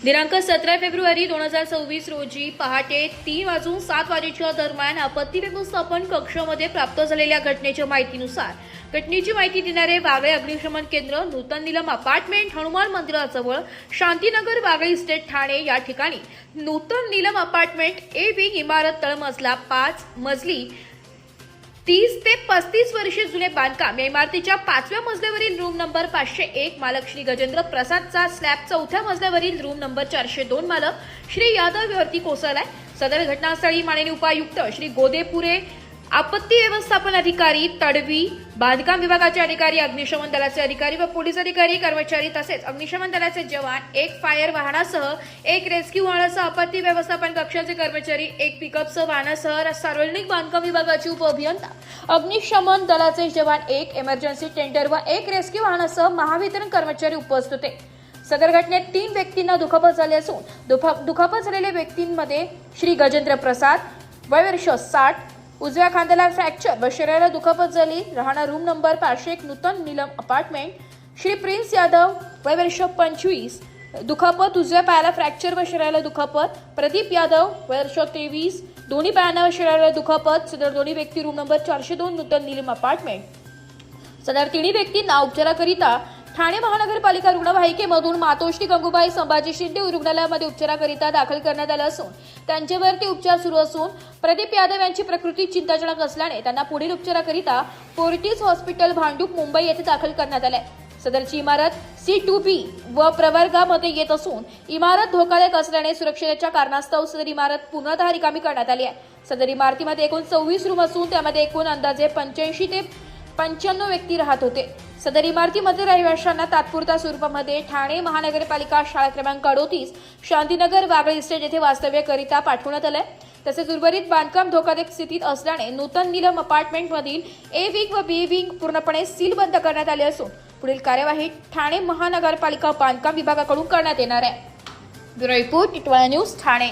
दिनांक 17 फेब्रुवारी 2026 रोजी पहाटे 3:07 वाजेच्या दरम्यान आपत्ती व्यवस्थापन कक्षामध्ये प्राप्त झालेल्या घटनेच्या माहितीनुसार घटनेची माहिती देणारे वागळे अग्निशमन केंद्र नूतन निलम अपार्टमेंट हनुमान मंदिराजवळ शांतीनगर वागळे इस्टेट ठाणे या ठिकाणी नूतन निलम अपार्टमेंट ए विंग इमारत तळमजला 5 मजली 30 ते 35 वर्षे जुने बांधकाम या इमारतीच्या 5व्या मजल्यावरील रूम नंबर 501 मालक श्री गजेंद्र प्रसादचा स्लॅब 4थ्या मजल्यावरील रूम नंबर 402 मालक श्री यादव वरती कोसळलाय। सदर घटनास्थळी माननीय उपायुक्त श्री गोदेपुरे, आपत्ती व्यवस्थापन अधिकारी तडवी, बांधकाम विभागाचे अधिकारी, अग्निशमन दलाचे अधिकारी व पोलीस अधिकारी कर्मचारी तसेच अग्निशमन दलाचे जवान, एक फायर वाहनासह, एक रेस्क्यू वाहनासह, आपत्ती व्यवस्थापन कक्षाचे कर्मचारी, एक पिकअपसह वाहनासह, सार्वजनिक बांधकाम विभागाचे उपअभियंता, अग्निशमन दलाचे जवान, एक इमर्जन्सी टेंडर व एक रेस्क्यू वाहनासह महावितरण कर्मचारी उपस्थित होते। सदर घटनेत 3 व्यक्तींना दुखापत झाली असून दुखापत झालेल्या व्यक्तींमध्ये श्री गजेंद्र प्रसाद, वय वर्ष 60, उजव्या खांद्याला फ्रॅक्चर व शरीराला दुखापत झाली, राहणार रूम नंबर 501 नूतन निलम अपार्टमेंट, श्री प्रिन्स यादव, वय वर्ष 25, दुखापत उजव्या पायाला फ्रॅक्चर व शरीराला दुखापत, प्रदीप यादव, वय वर्ष 23, दोन्ही पायांना व शरीराला दुखापत। सदर दोन्ही व्यक्ती रूम नंबर 402 नूतन निलम अपार्टमेंट। सदर तिन्ही व्यक्तींना उपचाराकरिता ठाणे महानगरपालिका रुग्णवाहिकेमधून मातोश्री गंगूबाई संभाजी शिंदे रुग्णालयामध्ये उपचाराकरिता दाखल करण्यात आले असून त्यांच्यावरती उपचार सुरू असून प्रदीप यादव यांची प्रकृती चिंताजनक असल्याने त्यांना पुढील उपचाराकरिता फोर्टिस हॉस्पिटल भांडूप मुंबई येथे दाखल करण्यात आले। सदरची इमारत C2B व प्रवर्गामध्ये येत असून इमारत धोकादायक असल्याने सुरक्षेच्या कारणास्तव सदर इमारत पूर्णतः रिकामी करण्यात आली आहे। सदर इमारतीमध्ये एकूण 24 रूम असून त्यामध्ये एकूण अंदाजे 85 ते 95 व्यक्ती राहत होते। सदर इमारतीमध्ये रहिवाशांना तात्पुरत्या स्वरूपामध्ये ठाणे महानगरपालिका शाळा क्रमांक 38 शांतीनगर वागळे इस्टेट येथे वास्तव्याकरिता पाठवण्यात आले। तसेच उर्वरित बांधकाम धोकादायक स्थितीत असल्याने नूतन निलम अपार्टमेंट मधील ए विंग व बी विंग पूर्णपणे सीलबंद करण्यात आले असून पुढील कार्यवाही ठाणे महानगरपालिका बांधकाम विभागाकडून करण्यात येणार आहे। Bureau report, Titwala news, Thane.